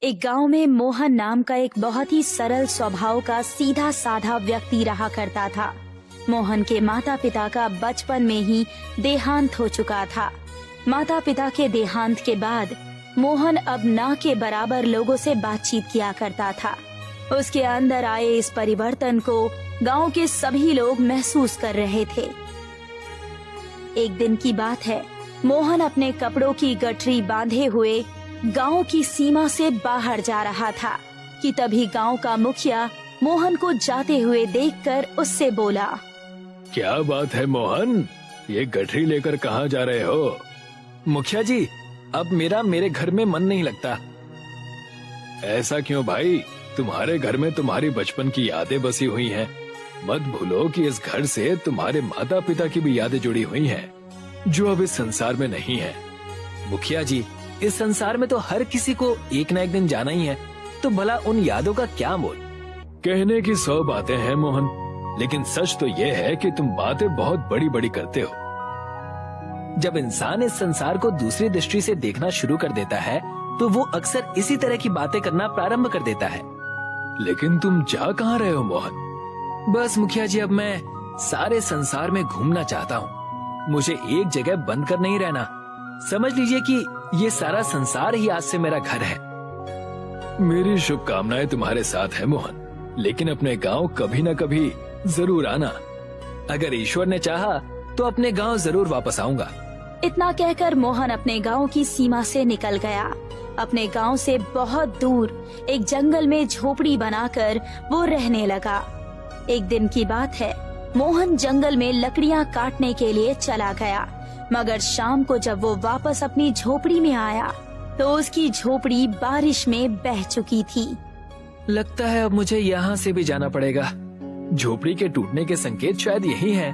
एक गांव में मोहन नाम का एक बहुत ही सरल स्वभाव का सीधा साधा व्यक्ति रहा करता था। मोहन के माता पिता का बचपन में ही देहांत हो चुका था। माता पिता के देहांत के बाद मोहन अब ना के बराबर लोगों से बातचीत किया करता था। उसके अंदर आए इस परिवर्तन को गांव के सभी लोग महसूस कर रहे थे। एक दिन की बात है, मोहन अपने कपड़ों की गठरी बांधे हुए गांव की सीमा से बाहर जा रहा था कि तभी गांव का मुखिया मोहन को जाते हुए देखकर उससे बोला, क्या बात है मोहन, ये गठरी लेकर कहाँ जा रहे हो? मुखिया जी, अब मेरे घर में मन नहीं लगता। ऐसा क्यों भाई? तुम्हारे घर में तुम्हारी बचपन की यादें बसी हुई हैं। मत भूलो कि इस घर से तुम्हारे माता पिता की भी यादें जुड़ी हुई हैं, जो अब इस संसार में नहीं है। मुखिया जी, इस संसार में तो हर किसी को एक न एक दिन जाना ही है, तो भला उन यादों का क्या मोल? कहने की 100 बातें हैं मोहन, लेकिन सच तो ये है कि तुम बातें बहुत बड़ी बड़ी करते हो। जब इंसान इस संसार को दूसरी दृष्टि से देखना शुरू कर देता है तो वो अक्सर इसी तरह की बातें करना प्रारंभ कर देता है। लेकिन तुम जा कहाँ रहे हो मोहन? बस मुखिया जी, अब मैं सारे संसार में घूमना चाहता हूँ। मुझे एक जगह बंद कर नहीं रहना। समझ लीजिए कि ये सारा संसार ही आज से मेरा घर है। मेरी शुभकामनाएं तुम्हारे साथ है मोहन, लेकिन अपने गांव कभी न कभी जरूर आना। अगर ईश्वर ने चाहा तो अपने गांव जरूर वापस आऊंगा। इतना कहकर मोहन अपने गांव की सीमा से निकल गया। अपने गांव से बहुत दूर एक जंगल में झोपड़ी बनाकर वो रहने लगा। एक दिन की बात है, मोहन जंगल में लकड़ियां काटने के लिए चला गया, मगर शाम को जब वो वापस अपनी झोपड़ी में आया तो उसकी झोपड़ी बारिश में बह चुकी थी। लगता है अब मुझे यहाँ से भी जाना पड़ेगा। झोपड़ी के टूटने के संकेत शायद यही हैं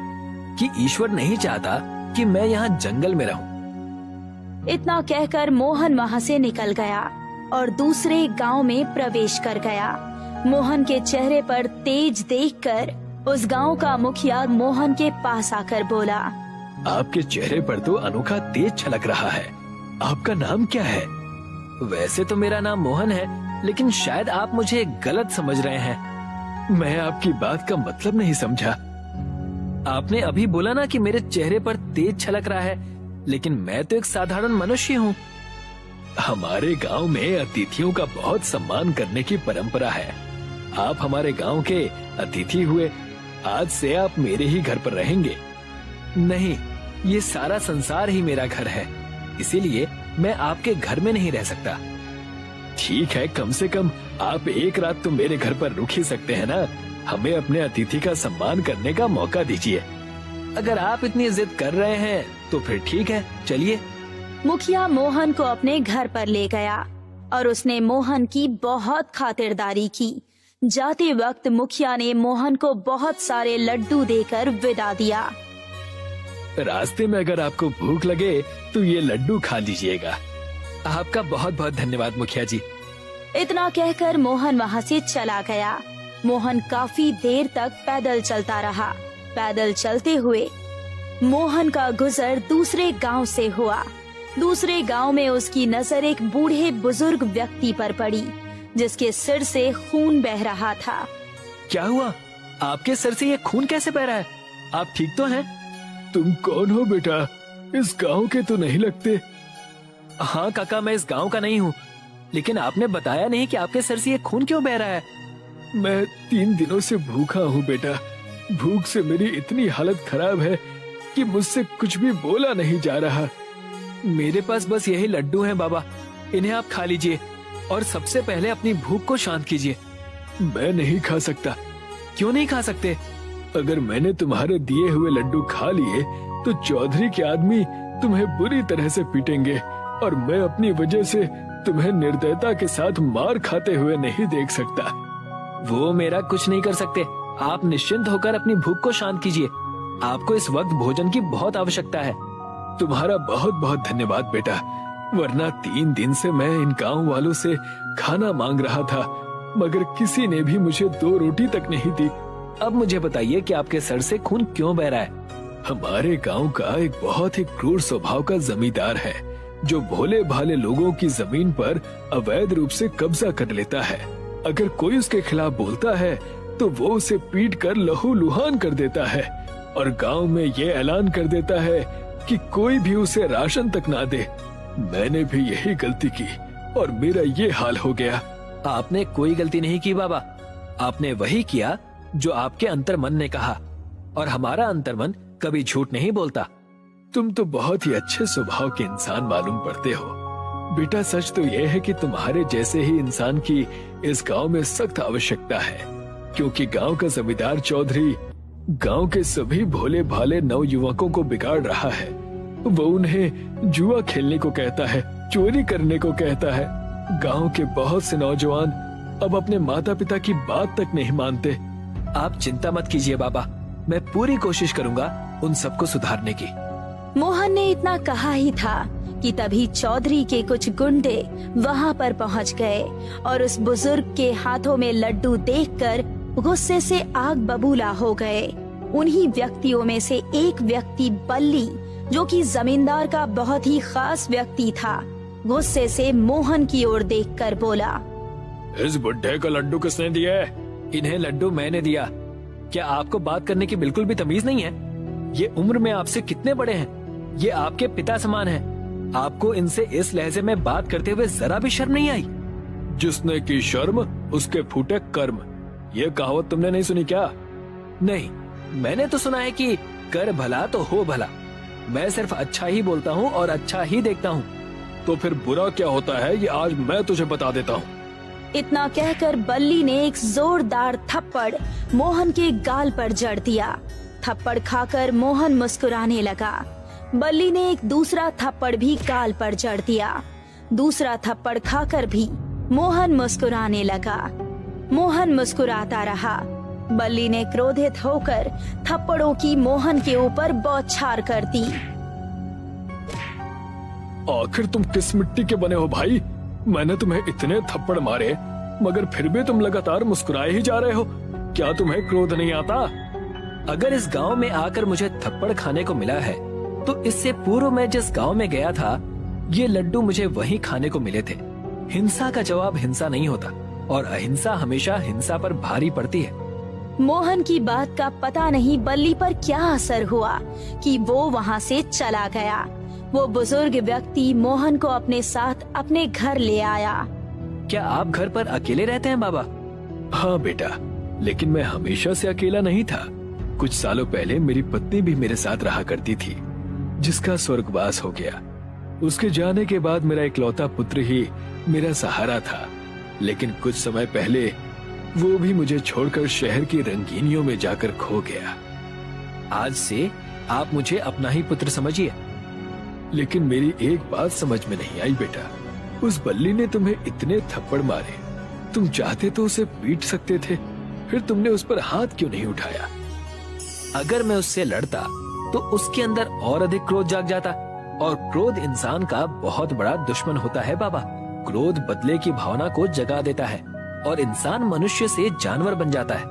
कि ईश्वर नहीं चाहता कि मैं यहाँ जंगल में रहूं। इतना कहकर मोहन वहाँ से निकल गया और दूसरे गांव में प्रवेश कर गया। मोहन के चेहरे पर तेज देखकर उस गांव का मुखिया मोहन के पास आकर बोला, आपके चेहरे पर तो अनोखा तेज छलक रहा है। आपका नाम क्या है? वैसे तो मेरा नाम मोहन है, लेकिन शायद आप मुझे गलत समझ रहे हैं। मैं आपकी बात का मतलब नहीं समझा। आपने अभी बोला ना कि मेरे चेहरे पर तेज छलक रहा है, लेकिन मैं तो एक साधारण मनुष्य हूँ। हमारे गांव में अतिथियों का बहुत सम्मान करने की परंपरा है। आप हमारे गांव के अतिथि हुए। आज से आप मेरे ही घर पर रहेंगे। नहीं, ये सारा संसार ही मेरा घर है, इसीलिए मैं आपके घर में नहीं रह सकता। ठीक है, कम से कम आप एक रात तो मेरे घर पर रुक ही सकते हैं ना। हमें अपने अतिथि का सम्मान करने का मौका दीजिए। अगर आप इतनी जिद कर रहे हैं तो फिर ठीक है, चलिए। मुखिया मोहन को अपने घर पर ले गया और उसने मोहन की बहुत खातिरदारी की। जाते वक्त मुखिया ने मोहन को बहुत सारे लड्डू देकर विदा दिया। रास्ते में अगर आपको भूख लगे तो ये लड्डू खा लीजिएगा। आपका बहुत बहुत धन्यवाद मुखिया जी। इतना कहकर मोहन वहाँ से चला गया। मोहन काफी देर तक पैदल चलता रहा। पैदल चलते हुए मोहन का गुजर दूसरे गांव से हुआ। दूसरे गांव में उसकी नजर एक बूढ़े बुजुर्ग व्यक्ति पर पड़ी, जिसके सिर से खून बह रहा था। क्या हुआ? आपके सिर से ये खून कैसे बह रहा है? आप ठीक तो हैं? तुम कौन हो बेटा? इस गांव के तो नहीं लगते। हाँ काका, मैं इस गांव का नहीं हूँ, लेकिन आपने बताया नहीं कि आपके सिर से ये खून क्यों बह रहा है। मैं 3 दिनों से भूखा हूँ बेटा। भूख से मेरी इतनी हालत खराब है कि मुझसे कुछ भी बोला नहीं जा रहा। मेरे पास बस यही लड्डू हैं बाबा, इन्हें आप खा लीजिए और सबसे पहले अपनी भूख को शांत कीजिए। मैं नहीं खा सकता। क्यों नहीं खा सकते? अगर मैंने तुम्हारे दिए हुए लड्डू खा लिए तो चौधरी के आदमी तुम्हें बुरी तरह से पीटेंगे और मैं अपनी वजह से तुम्हें निर्दयता के साथ मार खाते हुए नहीं देख सकता। वो मेरा कुछ नहीं कर सकते। आप निश्चिंत होकर अपनी भूख को शांत कीजिए। आपको इस वक्त भोजन की बहुत आवश्यकता है। तुम्हारा बहुत बहुत धन्यवाद बेटा, वरना 3 दिन से मैं इन गांव वालों से खाना मांग रहा था, मगर किसी ने भी मुझे 2 रोटी तक नहीं दी। अब मुझे बताइए कि आपके सर से खून क्यों बह रहा है? हमारे गांव का एक बहुत ही क्रूर स्वभाव का जमींदार है, जो भोले भाले लोगों की जमीन पर अवैध रूप से कब्जा कर लेता है। अगर कोई उसके खिलाफ बोलता है तो वो उसे पीट कर लहूलुहान कर देता है और गांव में ये ऐलान कर देता है कि कोई भी उसे राशन तक ना दे। मैंने भी यही गलती की और मेरा ये हाल हो गया। आपने कोई गलती नहीं की बाबा, आपने वही किया जो आपके अंतर्मन ने कहा, और हमारा अंतर्मन कभी झूठ नहीं बोलता। तुम तो बहुत ही अच्छे स्वभाव के इंसान मालूम पड़ते हो बेटा। सच तो यह है कि तुम्हारे जैसे ही इंसान की इस गांव में सख्त आवश्यकता है, क्योंकि गांव का जमींदार चौधरी गांव के सभी भोले भाले नवयुवकों को बिगाड़ रहा है। वो उन्हें जुआ खेलने को कहता है, चोरी करने को कहता है। गांव के बहुत से नौजवान अब अपने माता पिता की बात तक नहीं मानते। आप चिंता मत कीजिए बाबा, मैं पूरी कोशिश करूंगा उन सबको सुधारने की। मोहन ने इतना कहा ही था कि तभी चौधरी के कुछ गुंडे वहां पर पहुंच गए और उस बुजुर्ग के हाथों में लड्डू देखकर गुस्से से आग बबूला हो गए। उन्हीं व्यक्तियों में से एक व्यक्ति बल्ली, जो कि जमींदार का बहुत ही खास व्यक्ति था, गुस्से से मोहन की ओर देखकर बोला, इस बुड्ढे को लड्डू किसने दिया है? इन्हें लड्डू मैंने दिया। क्या आपको बात करने की बिल्कुल भी तमीज नहीं है? ये उम्र में आपसे कितने बड़े हैं, ये आपके पिता समान हैं। आपको इनसे इस लहजे में बात करते हुए जरा भी शर्म नहीं आई? जिसने की शर्म उसके फूटे कर्म, ये कहावत तुमने नहीं सुनी क्या? नहीं, मैंने तो सुना है कि कर भला तो हो भला। मैं सिर्फ अच्छा ही बोलता हूँ और अच्छा ही देखता हूँ। तो फिर बुरा क्या होता है ये आज मैं तुझे बता देता हूँ। इतना कहकर बल्ली ने एक जोरदार थप्पड़ मोहन के गाल पर जड़ दिया। थप्पड़ खाकर मोहन मुस्कुराने लगा। बल्ली ने एक दूसरा थप्पड़ भी गाल पर जड़ दिया। दूसरा थप्पड़ खाकर भी मोहन मुस्कुराने लगा। मोहन मुस्कुराता रहा। बल्ली ने क्रोधित होकर थप्पड़ों की मोहन के ऊपर बौछार कर दी। आखिर तुम किस मिट्टी के बने हो भाई? मैंने तुम्हें इतने थप्पड़ मारे मगर फिर भी तुम लगातार मुस्कुराए ही जा रहे हो। क्या तुम्हें क्रोध नहीं आता? अगर इस गांव में आकर मुझे थप्पड़ खाने को मिला है तो इससे पूर्व मैं जिस गांव में गया था ये लड्डू मुझे वहीं खाने को मिले थे। हिंसा का जवाब हिंसा नहीं होता और अहिंसा हमेशा हिंसा पर भारी पड़ती है। मोहन की बात का पता नहीं बल्ली पर क्या असर हुआ कि वो वहाँ से चला गया। वो बुजुर्ग व्यक्ति मोहन को अपने साथ अपने घर ले आया। क्या आप घर पर अकेले रहते हैं बाबा? हाँ बेटा, लेकिन मैं हमेशा से अकेला नहीं था। कुछ सालों पहले मेरी पत्नी भी मेरे साथ रहा करती थी, जिसका स्वर्गवास हो गया। उसके जाने के बाद मेरा इकलौता पुत्र ही मेरा सहारा था, लेकिन कुछ समय पहले वो भी मुझे छोड़कर शहर की रंगीनियों में जाकर खो गया। आज से आप मुझे अपना ही पुत्र समझिए। लेकिन मेरी एक बात समझ में नहीं आई बेटा, उस बल्ली ने तुम्हें इतने थप्पड़ मारे, तुम चाहते तो उसे पीट सकते थे, फिर तुमने उस पर हाथ क्यों नहीं उठाया? अगर मैं उससे लड़ता तो उसके अंदर और अधिक क्रोध जाग जाता, और क्रोध इंसान का बहुत बड़ा दुश्मन होता है बाबा। क्रोध बदले की भावना को जगा देता है और इंसान मनुष्य से जानवर बन जाता है।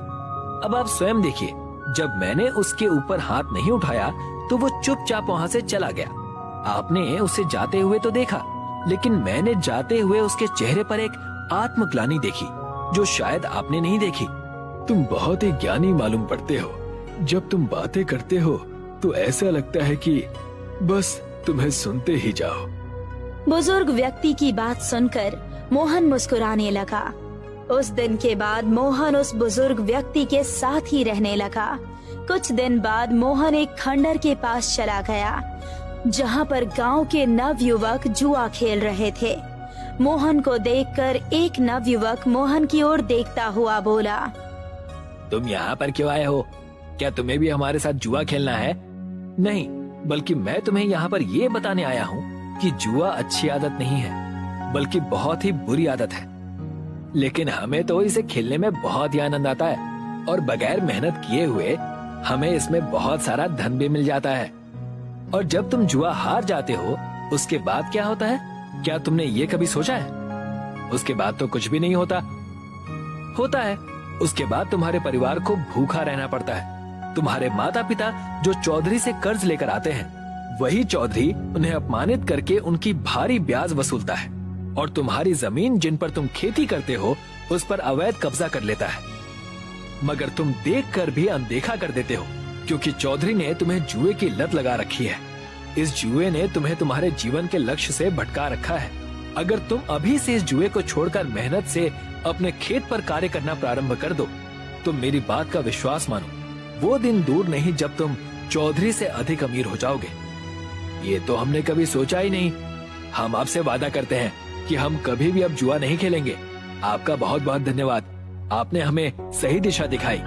अब आप स्वयं देखिए, जब मैंने उसके ऊपर हाथ नहीं उठाया तो वो चुपचाप वहाँ से चला गया। आपने उसे जाते हुए तो देखा, लेकिन मैंने जाते हुए उसके चेहरे पर एक आत्मग्लानि देखी जो शायद आपने नहीं देखी। तुम बहुत ही ज्ञानी मालूम पड़ते हो। जब तुम बातें करते हो तो ऐसा लगता है कि बस तुम्हें सुनते ही जाओ। बुजुर्ग व्यक्ति की बात सुनकर मोहन मुस्कुराने लगा। उस दिन के बाद मोहन उस बुजुर्ग व्यक्ति के साथ ही रहने लगा। कुछ दिन बाद मोहन एक खंडर के पास चला गया, जहाँ पर गांव के नवयुवक जुआ खेल रहे थे। मोहन को देखकर एक नवयुवक मोहन की ओर देखता हुआ बोला, तुम यहाँ पर क्यों आए हो? क्या तुम्हें भी हमारे साथ जुआ खेलना है? नहीं, बल्कि मैं तुम्हें यहाँ पर ये बताने आया हूँ कि जुआ अच्छी आदत नहीं है, बल्कि बहुत ही बुरी आदत है। लेकिन हमें तो इसे खेलने में बहुत ही आनंद आता है और बगैर मेहनत किए हुए हमें इसमें बहुत सारा धन भी मिल जाता है। और जब तुम जुआ हार जाते हो उसके बाद क्या होता है? क्या तुमने ये कभी सोचा है? उसके बाद तो कुछ भी नहीं होता है। उसके बाद तुम्हारे परिवार को भूखा रहना पड़ता है। तुम्हारे माता पिता जो चौधरी से कर्ज लेकर आते हैं वही चौधरी उन्हें अपमानित करके उनकी भारी ब्याज वसूलता है और तुम्हारी जमीन जिन पर तुम खेती करते हो उस पर अवैध कब्जा कर लेता है। मगर तुम देखकर भी अनदेखा कर देते हो, क्योंकि चौधरी ने तुम्हें जुए की लत लगा रखी है। इस जुए ने तुम्हें तुम्हारे जीवन के लक्ष्य से भटका रखा है। अगर तुम अभी से इस जुए को छोड़कर मेहनत से अपने खेत पर कार्य करना प्रारंभ कर दो तो मेरी बात का विश्वास मानो, वो दिन दूर नहीं जब तुम चौधरी से अधिक अमीर हो जाओगे। ये तो हमने कभी सोचा ही नहीं। हम आपसे वादा करते हैं कि हम कभी भी अब जुआ नहीं खेलेंगे। आपका बहुत बहुत धन्यवाद, आपने हमें सही दिशा दिखाई।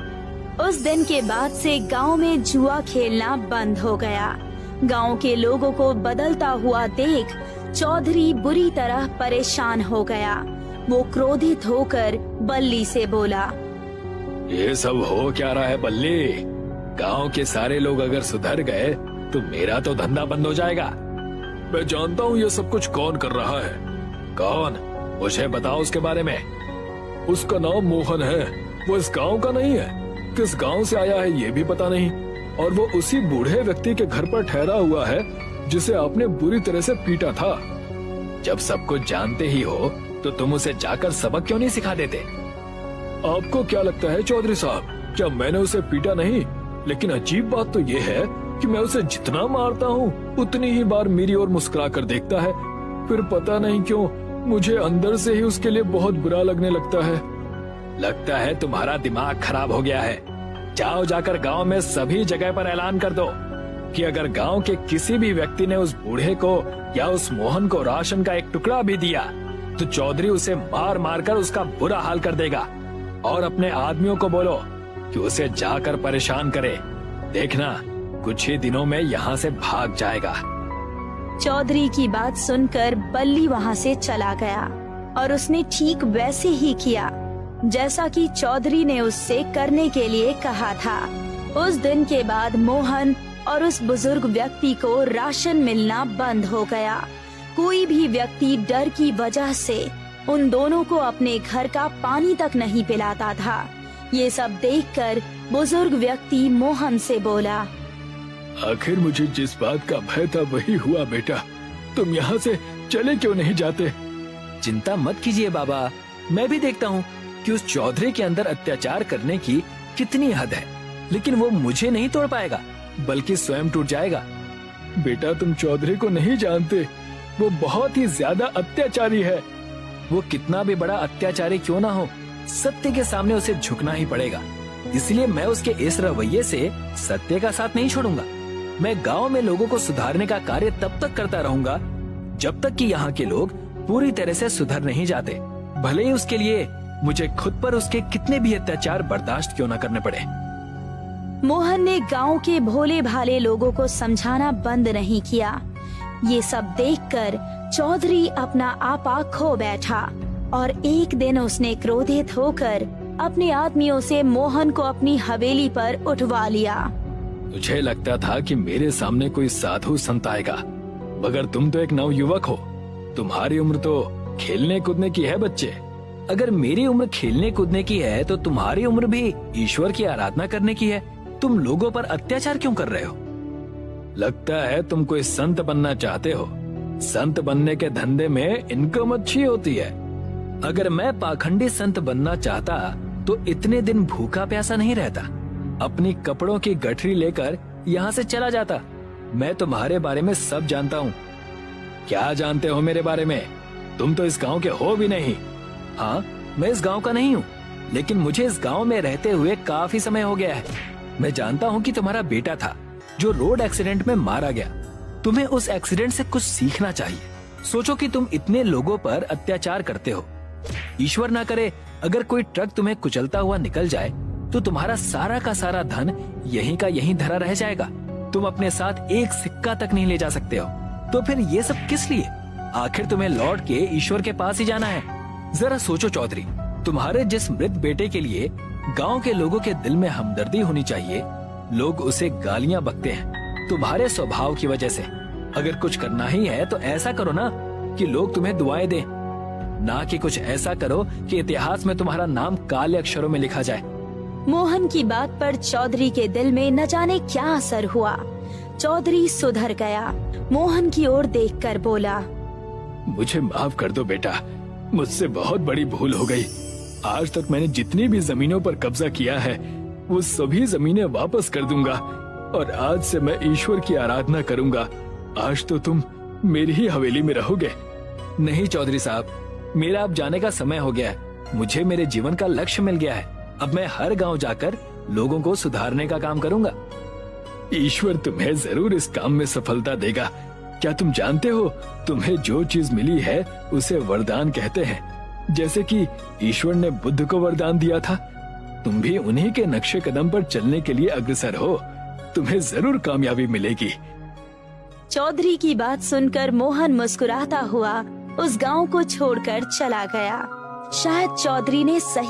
उस दिन के बाद से गांव में जुआ खेलना बंद हो गया। गांव के लोगों को बदलता हुआ देख चौधरी बुरी तरह परेशान हो गया। वो क्रोधित होकर बल्ली से बोला, ये सब हो क्या रहा है बल्ली? गांव के सारे लोग अगर सुधर गए तो मेरा तो धंधा बंद हो जाएगा। मैं जानता हूँ ये सब कुछ कौन कर रहा है। कौन? मुझे बताओ उसके बारे में। उसका नाम मोहन है, वो इस गांव का नहीं है। किस गांव से आया है ये भी पता नहीं, और वो उसी बूढ़े व्यक्ति के घर पर ठहरा हुआ है जिसे आपने बुरी तरह से पीटा था। जब सब कुछ जानते ही हो तो तुम उसे जाकर सबक क्यों नहीं सिखा देते? आपको क्या लगता है चौधरी साहब, क्या मैंने उसे पीटा नहीं? लेकिन अजीब बात तो ये है कि मैं उसे जितना मारता हूँ उतनी ही बार मेरी ओर मुस्कुरा कर देखता है। फिर पता नहीं क्यों मुझे अंदर से ही उसके लिए बहुत बुरा लगने लगता है। लगता है तुम्हारा दिमाग खराब हो गया है। जाओ जाकर गांव में सभी जगह पर ऐलान कर दो कि अगर गांव के किसी भी व्यक्ति ने उस बूढ़े को या उस मोहन को राशन का एक टुकड़ा भी दिया तो चौधरी उसे मार मार कर उसका बुरा हाल कर देगा। और अपने आदमियों को बोलो कि उसे जाकर परेशान करे। देखना कुछ ही दिनों में यहाँ से भाग जाएगा। चौधरी की बात सुनकर बल्ली वहाँ से चला गया और उसने ठीक वैसे ही किया जैसा कि चौधरी ने उससे करने के लिए कहा था। उस दिन के बाद मोहन और उस बुजुर्ग व्यक्ति को राशन मिलना बंद हो गया। कोई भी व्यक्ति डर की वजह से उन दोनों को अपने घर का पानी तक नहीं पिलाता था। ये सब देखकर बुजुर्ग व्यक्ति मोहन से बोला, आखिर मुझे जिस बात का भय था वही हुआ बेटा। तुम यहाँ से चले क्यों नहीं जाते? चिंता मत कीजिए बाबा, मैं भी देखता हूँ कि उस चौधरी के अंदर अत्याचार करने की कितनी हद है, लेकिन वो मुझे नहीं तोड़ पाएगा बल्कि स्वयं टूट जाएगा। बेटा तुम चौधरी को नहीं जानते, वो बहुत ही ज्यादा अत्याचारी है। वो कितना भी बड़ा अत्याचारी क्यों ना हो, सत्य के सामने उसे झुकना ही पड़ेगा। इसलिए मैं उसके इस रवैये से सत्य का साथ नहीं छोड़ूंगा। मैं गांव में लोगों को सुधारने का कार्य तब तक करता रहूंगा जब तक कि यहाँ के लोग पूरी तरह से सुधर नहीं जाते, भले ही उसके लिए मुझे खुद पर उसके कितने भी अत्याचार बर्दाश्त क्यों न करने पड़े। मोहन ने गांव के भोले भाले लोगों को समझाना बंद नहीं किया। ये सब देखकर चौधरी अपना आपा खो बैठा और एक दिन उसने क्रोधित होकर अपने आदमियों से मोहन को अपनी हवेली पर उठवा लिया। मुझे लगता था कि मेरे सामने कोई साधु संत आएगा, मगर तुम तो एक नवयुवक हो। तुम्हारी उम्र तो खेलने कूदने की है बच्चे। अगर मेरी उम्र खेलने कूदने की है तो तुम्हारी उम्र भी ईश्वर की आराधना करने की है। तुम लोगों पर अत्याचार क्यों कर रहे हो? लगता है तुम कोई संत बनना चाहते हो। संत बनने के धंधे में इनकम अच्छी होती है। अगर मैं पाखंडी संत बनना चाहता तो इतने दिन भूखा प्यासा नहीं रहता। अपनी कपड़ों की गठरी लेकर यहाँ से चला जाता। मैं तुम्हारे बारे में सब जानता हूँ। क्या जानते हो मेरे बारे में? तुम तो इस गांव के हो भी नहीं। हाँ, मैं इस गांव का नहीं हूँ, लेकिन मुझे इस गांव में रहते हुए काफी समय हो गया है। मैं जानता हूँ कि तुम्हारा बेटा था जो रोड एक्सीडेंट में मारा गया। तुम्हें उस एक्सीडेंट से कुछ सीखना चाहिए। सोचो कि तुम इतने लोगों पर अत्याचार करते हो। ईश्वर ना करे अगर कोई ट्रक तुम्हें कुचलता हुआ निकल जाए तो तुम्हारा सारा का सारा धन यहीं का यहीं धरा रह जाएगा। तुम अपने साथ एक सिक्का तक नहीं ले जा सकते हो। तो फिर ये सब किस लिए? आखिर तुम्हें लौट के ईश्वर के पास ही जाना है। जरा सोचो चौधरी, तुम्हारे जिस मृत बेटे के लिए गांव के लोगों के दिल में हमदर्दी होनी चाहिए, लोग उसे गालियां बकते हैं तुम्हारे स्वभाव की वजह से। अगर कुछ करना ही है तो ऐसा करो ना कि लोग तुम्हें दुआएं दें, ना कि कुछ ऐसा करो कि इतिहास में तुम्हारा नाम काले अक्षरों में लिखा जाए। मोहन की बात पर चौधरी के दिल में न जाने क्या असर हुआ। चौधरी सुधर गया। मोहन की ओर देखकर बोला, मुझे माफ कर दो बेटा, मुझसे बहुत बड़ी भूल हो गई। आज तक मैंने जितनी भी जमीनों पर कब्जा किया है वो सभी जमीनें वापस कर दूंगा और आज से मैं ईश्वर की आराधना करूंगा। आज तो तुम मेरी ही हवेली में रहोगे। नहीं चौधरी साहब, मेरा अब जाने का समय हो गया है। मुझे मेरे जीवन का लक्ष्य मिल गया है। अब मैं हर गांव जाकर लोगों को सुधारने का काम करूंगा। ईश्वर तुम्हें जरूर इस काम में सफलता देगा। क्या तुम जानते हो, तुम्हें जो चीज मिली है उसे वरदान कहते हैं। जैसे कि ईश्वर ने बुद्ध को वरदान दिया था, तुम भी उन्हीं के नक्शे कदम पर चलने के लिए अग्रसर हो। तुम्हें जरूर कामयाबी मिलेगी। चौधरी की बात सुनकर मोहन मुस्कुराता हुआ उस गांव को छोड़कर चला गया। शायद चौधरी ने सही